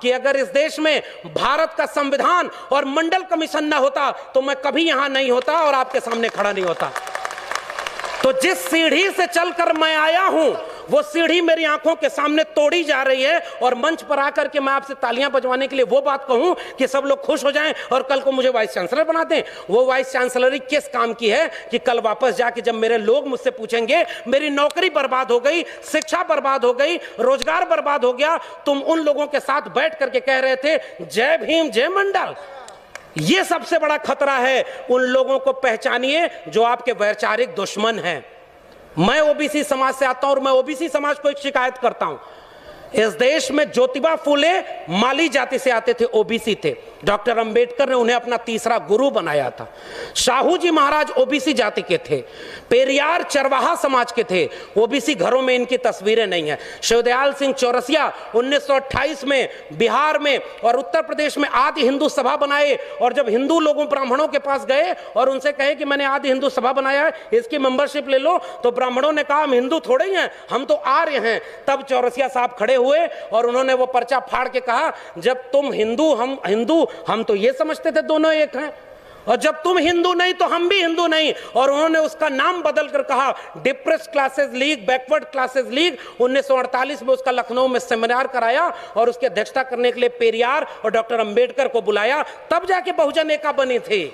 कि अगर इस देश में भारत का संविधान और मंडल कमीशन ना होता तो मैं कभी यहां नहीं होता और आपके सामने खड़ा नहीं होता। तो जिस सीढ़ी से चलकर मैं आया हूं वो सीढ़ी मेरी आंखों के सामने तोड़ी जा रही है, और मंच पर आकर के मैं आपसे तालियां बजवाने के लिए वो बात कहूं कि सब लोग खुश हो जाएं और कल को मुझे वाइस चांसलर बना दें, वो वाइस चांसलरी किस काम की है कि कल वापस जाके जब मेरे लोग मुझसे पूछेंगे मेरी नौकरी बर्बाद हो गई, शिक्षा बर्बाद हो गई, रोजगार बर्बाद हो गया, तुम उन लोगों के साथ बैठ करके कह रहे थे जय भीम जय मंडल। ये सबसे बड़ा खतरा है। उन लोगों को पहचानिए जो आपके वैचारिक दुश्मन हैं। मैं ओबीसी समाज से आता हूं और मैं ओबीसी समाज को एक शिकायत करता हूं। इस देश में ज्योतिबा फूले माली जाति से आते थे, ओबीसी थे। डॉक्टर अंबेडकर ने उन्हें अपना तीसरा गुरु बनाया था। शाहू जी महाराज ओबीसी जाति के थे। पेरियार चरवाहा समाज के थे। ओबीसी घरों में इनकी तस्वीरें नहीं है। शिवदयाल सिंह चौरसिया 1928 में बिहार में और उत्तर प्रदेश में आदि हिंदू सभा बनाए, और जब हिंदू लोगों ब्राह्मणों के पास गए और उनसे कहे कि मैंने आदि हिंदू सभा बनाया है, इसकी मेंबरशिप ले लो, तो ब्राह्मणों ने कहा हम हिंदू थोड़े ही हैं, हम तो आर्य हैं। तब चौरसिया साहब खड़े हुए और उन्होंने वो पर्चा फाड़ के कहा जब तुम हिंदू हम हिंदू, हम तो ये समझते थे दोनों एक हैं, और जब तुम हिंदू नहीं तो हम भी हिंदू नहीं। और उन्होंने उसका नाम बदल कर कहा depressed classes league, backward classes league. 1948 में उसका लखनऊ में सेमिनार कराया और उसकी अध्यक्षता करने के लिए पेरियार और डॉक्टर अंबेडकर को बुलाया, तब जाके बहुजन एका बनी थी।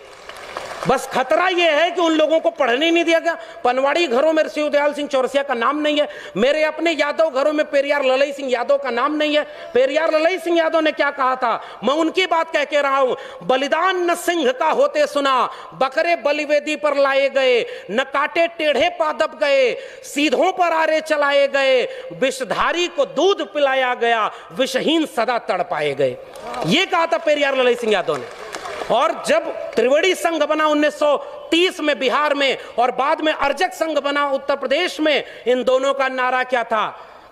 बस खतरा यह है कि उन लोगों को पढ़ने नहीं दिया गया। पनवाड़ी घरों में शिवदयाल सिंह चौरसिया का नाम नहीं है। मेरे अपने यादव घरों में पेरियार ललई सिंह यादव का नाम नहीं है। पेरियार ललई सिंह यादव ने क्या कहा था, मैं उनकी बात कह के रहा हूं। बलिदान न सिंह का होते सुना, बकरे बलिवेदी पर लाए गए, न काटे टेढ़े पादप गए, सीधों पर आरे चलाए गए, विषधारी को दूध पिलाया गया, विषहीन सदा तड़पाए गए। ये कहा था पेरियार ललई सिंह यादव ने। और जब त्रिवेणी संघ बना 1930 में बिहार में, और बाद में अर्जक संघ बना उत्तर प्रदेश में, इन दोनों का नारा क्या था,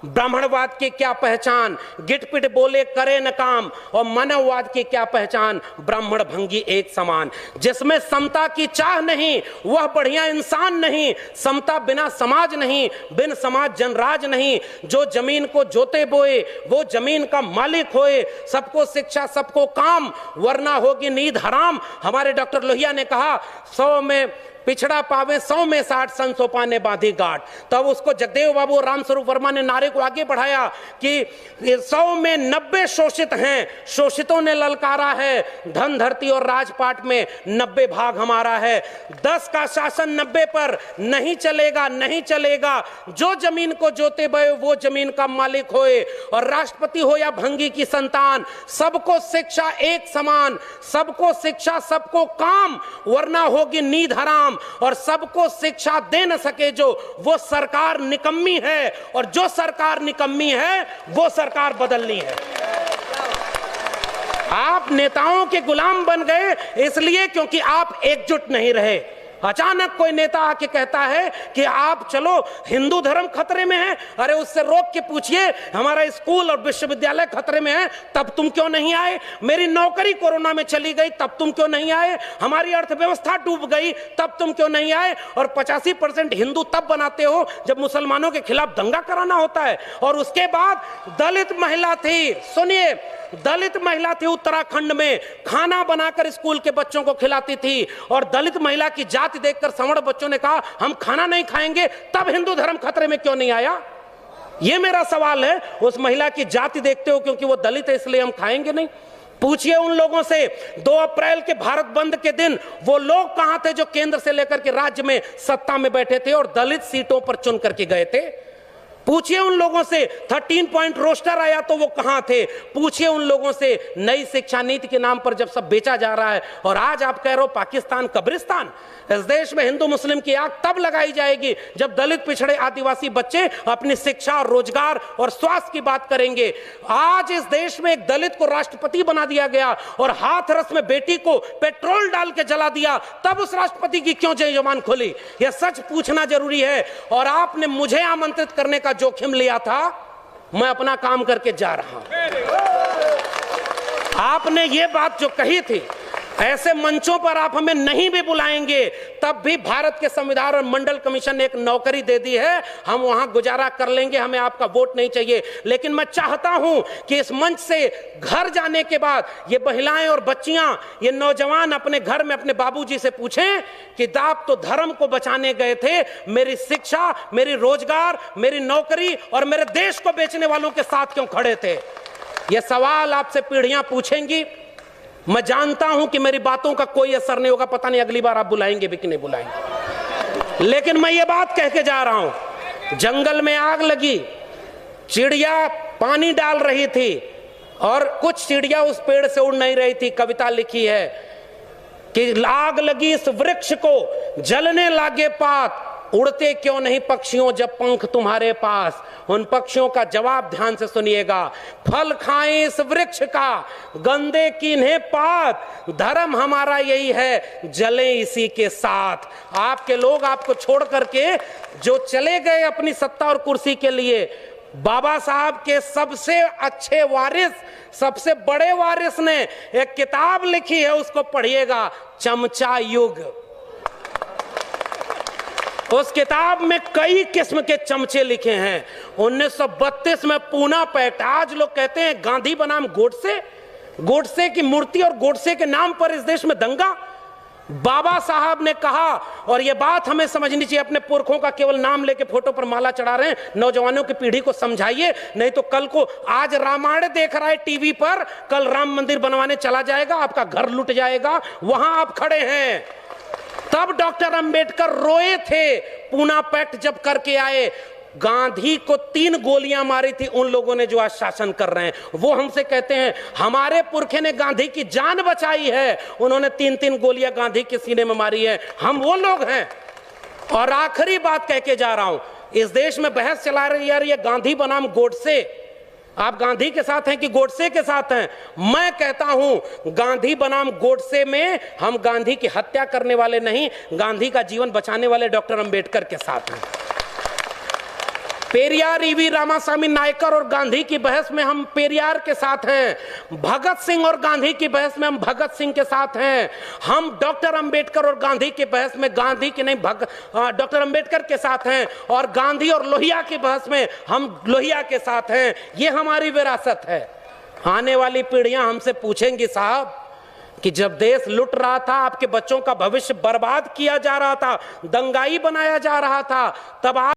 ब्राह्मणवाद की क्या पहचान, गिटपिट बोले करे न काम, और मानववाद की क्या पहचान, ब्राह्मण भंगी एक समान। जिसमें समता की चाह नहीं वह बढ़िया इंसान नहीं, समता बिना समाज नहीं, बिन समाज जनराज नहीं। जो जमीन को जोते बोए वो जमीन का मालिक होए, सबको शिक्षा सबको काम, वरना होगी नींद हराम। हमारे डॉक्टर लोहिया ने कहा 100 में पिछड़ा पावे 100 में 60, संसो पाने बांधी गांठ। तब उसको जगदेव बाबू और रामस्वरूप वर्मा ने नारे को आगे बढ़ाया कि 100 में 90 शोषित हैं, शोषितों ने ललकारा है, धन धरती और राजपाट में 90 भाग हमारा है। 10 का शासन 90 पर नहीं चलेगा, नहीं चलेगा। जो जमीन को जोते बये वो जमीन का मालिक होए, और राष्ट्रपति हो या भंगी की संतान, सबको शिक्षा एक समान, सबको शिक्षा सबको काम, वरना होगी नींद हराम। और सबको शिक्षा दे न सके जो, वो सरकार निकम्मी है, और जो सरकार निकम्मी है वो सरकार बदलनी है। आप नेताओं के गुलाम बन गए इसलिए क्योंकि आप एकजुट नहीं रहे। अचानक कोई नेता आके कहता है कि आप चलो हिंदू धर्म खतरे में है, अरे उससे रोक के पूछिए हमारा स्कूल और विश्वविद्यालय खतरे में है, तब तुम क्यों नहीं आए? मेरी नौकरी कोरोना में चली गई, तब तुम क्यों नहीं आए? हमारी अर्थव्यवस्था डूब गई, तब तुम क्यों नहीं आए? और 85% हिंदू तब बनाते हो जब मुसलमानों के खिलाफ दंगा कराना होता है। और उसके बाद दलित महिला थी, सुनिए, दलित महिला थी उत्तराखंड में, खाना बनाकर स्कूल के बच्चों को खिलाती थी, और दलित महिला की जाति देखकर सवर्ण बच्चों ने कहा हम खाना नहीं खाएंगे। तब हिंदू धर्म खतरे में क्यों नहीं आया? यह मेरा सवाल है। उस महिला की जाति देखते हो क्योंकि वो दलित है इसलिए हम खाएंगे नहीं? पूछिए उन लोगों से 2 अप्रैल के भारत बंद के दिन वो लोग कहां थे जो केंद्र से लेकर के राज्य में सत्ता में बैठे थे और दलित सीटों पर चुन करके गए थे? पूछिए उन लोगों से 13 पॉइंट रोस्टर आया तो वो कहां थे? पूछिए उन लोगों से नई शिक्षा नीति के नाम पर जब सब बेचा जा रहा है, और आज आप कह रहे हो पाकिस्तान कब्रिस्तान। इस देश में हिंदू मुस्लिम की आग तब लगाई जाएगी जब दलित पिछड़े आदिवासी बच्चे अपनी शिक्षा और रोजगार और स्वास्थ्य की बात करेंगे। आज इस देश में एक दलित को राष्ट्रपति बना दिया गया और हाथरस में बेटी को पेट्रोल डाल के जला दिया, तब उस राष्ट्रपति की क्यों जय जवान खोली? यह सच पूछना जरूरी है। और आपने मुझे आमंत्रित करने का जोखिम लिया था, मैं अपना काम करके जा रहा हूं। आपने ये बात जो कही थी, ऐसे मंचों पर आप हमें नहीं भी बुलाएंगे तब भी भारत के संविधान और मंडल कमीशन ने एक नौकरी दे दी है, हम वहां गुजारा कर लेंगे, हमें आपका वोट नहीं चाहिए। लेकिन मैं चाहता हूं कि इस मंच से घर जाने के बाद ये महिलाएं और बच्चियां, ये नौजवान अपने घर में अपने बाबूजी से पूछें कि आप तो धर्म को बचाने गए थे, मेरी शिक्षा, मेरी रोजगार, मेरी नौकरी और मेरे देश को बेचने वालों के साथ क्यों खड़े थे? ये सवाल आपसे पीढ़ियां पूछेंगी। मैं जानता हूं कि मेरी बातों का कोई असर नहीं होगा, पता नहीं अगली बार आप बुलाएंगे भी कि नहीं बुलाएंगे, लेकिन मैं ये बात कह के जा रहा हूं। जंगल में आग लगी, चिड़िया पानी डाल रही थी और कुछ चिड़िया उस पेड़ से उड़ नहीं रही थी। कविता लिखी है कि आग लगी इस वृक्ष को, जलने लागे पात, उड़ते क्यों नहीं पक्षियों जब पंख तुम्हारे पास। उन पक्षियों का जवाब ध्यान से सुनिएगा, फल खाएं इस वृक्ष का, गंदे कीन्हे पात, धर्म हमारा यही है, जले इसी के साथ। आपके लोग आपको छोड़ करके जो चले गए अपनी सत्ता और कुर्सी के लिए, बाबा साहब के सबसे अच्छे वारिस, सबसे बड़े वारिस ने एक किताब लिखी है, उसको पढ़िएगा, चमचा युग। उस किताब में कई किस्म के चमचे लिखे हैं। 1932 में पूना पैक्ट, आज लोग कहते हैं गांधी बनाम गोडसे, गोडसे की मूर्ति और गोडसे के नाम पर इस देश में दंगा। बाबा साहब ने कहा, और यह बात हमें समझनी चाहिए, अपने पुरखों का केवल नाम लेके फोटो पर माला चढ़ा रहे हैं, नौजवानों की पीढ़ी को समझाइए, नहीं तो कल को आज रामायण देख रहा है टीवी पर, कल राम मंदिर बनवाने चला जाएगा, आपका घर लुट जाएगा, वहां आप खड़े हैं। तब डॉक्टर अंबेडकर रोए थे, पूना पैक्ट जब करके आए। गांधी को 3 गोलियां मारी थी उन लोगों ने जो आज शासन कर रहे हैं। वो हमसे कहते हैं हमारे पुरखे ने गांधी की जान बचाई है, उन्होंने 3-3 गोलियां गांधी के सीने में मारी है, हम वो लोग हैं। और आखिरी बात कह के जा रहा हूं, इस देश में बहस चला रही है ये गांधी बनाम गोडसे, आप गांधी के साथ हैं कि गोडसे के साथ हैं? मैं कहता हूं गांधी बनाम गोडसे में हम गांधी की हत्या करने वाले नहीं, गांधी का जीवन बचाने वाले डॉक्टर अंबेडकर के साथ हैं। पेरियार ईवी रामास्वामी नायकर और गांधी की बहस में हम पेरियार के साथ हैं, भगत सिंह और गांधी की बहस में हम भगत सिंह के साथ हैं। हम डॉक्टर अंबेडकर और गांधी की बहस में गांधी की नहीं डॉक्टर अंबेडकर के साथ हैं, और गांधी और लोहिया की बहस में हम लोहिया के साथ हैं। ये हमारी विरासत है। आने वाली पीढ़ियां हमसे पूछेंगी साहब कि जब देश लुट रहा था, आपके बच्चों का भविष्य बर्बाद किया जा रहा था, दंगाई बनाया जा रहा था, तब आप